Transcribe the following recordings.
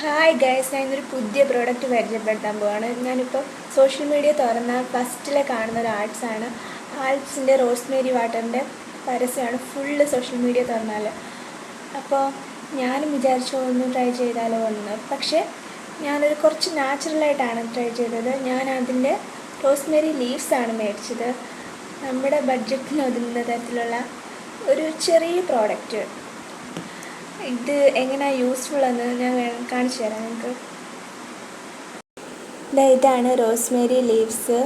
Hi guys, ഞാൻ ഇന്നൊരു പുതിയ പ്രോഡക്റ്റ് പരിചയപ്പെടുത്താൻ പോവാണ്. ഞാനിപ്പോൾ സോഷ്യൽ മീഡിയ തുറന്നാൽ ഫസ്റ്റിലെ കാണുന്ന ഒരു ആർട്സാണ്. ആർട്സിൻ്റെ റോസ്മേരി വാട്ടറിൻ്റെ പരസ്യമാണ് ഫുള്ള് സോഷ്യൽ മീഡിയ തുറന്നാൽ. അപ്പോൾ ഞാനും വിചാരിച്ചു ഒന്ന് ട്രൈ ചെയ്താലോ എന്ന്. പക്ഷേ ഞാനൊരു കുറച്ച് നാച്ചുറലായിട്ടാണ് ട്രൈ ചെയ്തത്. ഞാൻ അതിൻ്റെ റോസ്മേരി ലീവ്സാണ് മേടിച്ചത്. നമ്മുടെ ബഡ്ജറ്റിന് ഒതുങ്ങുന്ന തരത്തിലുള്ള ഒരു ചെറിയ പ്രോഡക്റ്റ്. ഇത് എങ്ങനെയാണ് യൂസ്ഫുൾ എന്ന് ഞാൻ കാണിച്ചു തരാം നിങ്ങൾക്ക്. ഇതാണ് റോസ്മേരി ലീവ്സ്.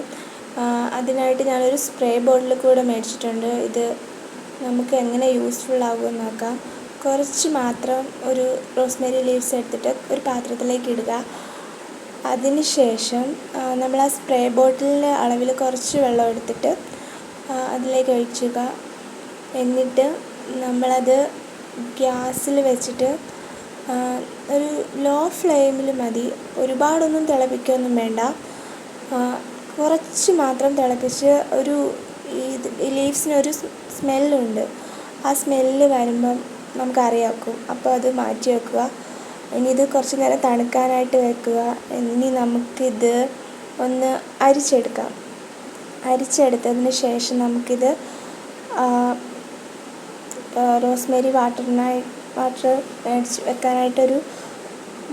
അതിനായിട്ട് ഞാനൊരു സ്പ്രേ ബോട്ടിൽ കൂടെ മേടിച്ചിട്ടുണ്ട്. ഇത് നമുക്ക് എങ്ങനെ യൂസ്ഫുൾ ആകുമെന്ന് നോക്കാം. കുറച്ച് മാത്രം ഒരു റോസ്മേരി ലീവ്സ് എടുത്തിട്ട് ഒരു പാത്രത്തിലേക്ക് ഇടുക. അതിനുശേഷം നമ്മൾ ആ സ്പ്രേ ബോട്ടിലിൻ്റെ അളവിൽ കുറച്ച് വെള്ളം എടുത്തിട്ട് അതിലേക്ക് ഒഴിക്കുക. എന്നിട്ട് നമ്മളത് ഗ്യാസിൽ വെച്ചിട്ട് ഒരു ലോ ഫ്ലെയിമിൽ മതി. ഒരുപാടൊന്നും തിളപ്പിക്കുകയൊന്നും വേണ്ട. കുറച്ച് മാത്രം തിളപ്പിച്ച് ഈ ലീവ്സിനൊരു സ്മെല്ലുണ്ട്. ആ സ്മെല്ല് വരുമ്പം നമുക്കറിയാക്കും. അപ്പോൾ അത് മാറ്റി വെക്കുക. ഇനി ഇത് കുറച്ച് നേരം തണുക്കാനായിട്ട് വെക്കുക. ഇനി നമുക്കിത് ഒന്ന് അരിച്ചെടുക്കാം. അരിച്ചെടുത്തതിന് ശേഷം നമുക്കിത് റോസ്മേരി വാട്ടർ മേടിച്ച് വെക്കാനായിട്ടൊരു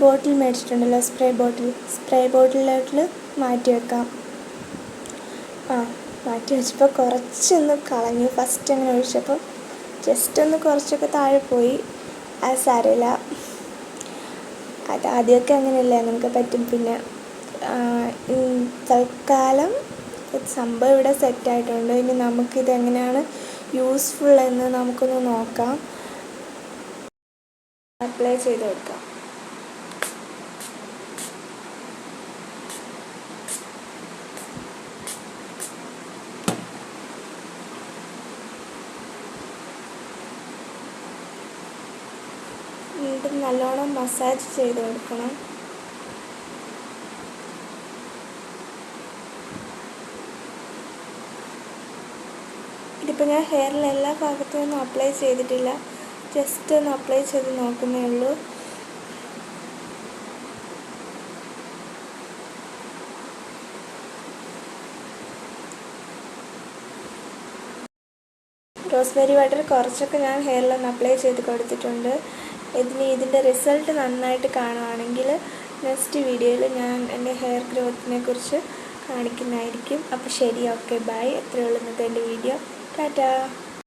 ബോട്ടിൽ മേടിച്ചിട്ടുണ്ടല്ലോ, സ്പ്രേ ബോട്ടിലോട്ട് മാറ്റി വെക്കാം. മാറ്റി വെച്ചപ്പോൾ കുറച്ചൊന്ന് കളഞ്ഞു. ഫസ്റ്റ് അങ്ങനെ ഒഴിച്ചപ്പോൾ ജസ്റ്റ് ഒന്ന് കുറച്ചൊക്കെ താഴെ പോയി. അത് സാരമില്ല, അത് ആദ്യമൊക്കെ അങ്ങനെയല്ലേ, അങ്ങനെയൊക്കെ പറ്റും. പിന്നെ തൽക്കാലം സംഭവം ഇവിടെ സെറ്റായിട്ടുണ്ട്. ഇനി നമുക്കിത് എങ്ങനെയാണ് യൂസ്ഫുൾ എന്ന് നമുക്കൊന്ന് നോക്കാം. അപ്ലൈ ചെയ്ത് കൊടുക്കാം. വീണ്ടും നല്ലോണം മസാജ് ചെയ്ത് കൊടുക്കണം. ഇതിപ്പോൾ ഞാൻ ഹെയറിൽ എല്ലാ ഭാഗത്തും ഒന്നും അപ്ലൈ ചെയ്തിട്ടില്ല, ജസ്റ്റ് ഒന്ന് അപ്ലൈ ചെയ്ത് നോക്കുന്നേ ഉള്ളൂ. റോസ്മേരി വാട്ടർ കുറച്ചൊക്കെ ഞാൻ ഹെയറിലൊന്ന് അപ്ലൈ ചെയ്ത് കൊടുത്തിട്ടുണ്ട്. ഇതിൻ്റെ റിസൾട്ട് നന്നായിട്ട് കാണുകയാണെങ്കിൽ നെക്സ്റ്റ് വീഡിയോയിൽ ഞാൻ എൻ്റെ ഹെയർ ഗ്രോത്തിനെ കുറിച്ച് കാണിക്കുന്നതായിരിക്കും. അപ്പോൾ ശരി, ഓക്കെ, ബൈ. എത്രയേ ഉള്ളൂ ഇന്നത്തെ എൻ്റെ വീഡിയോ. ടാറ്റാ.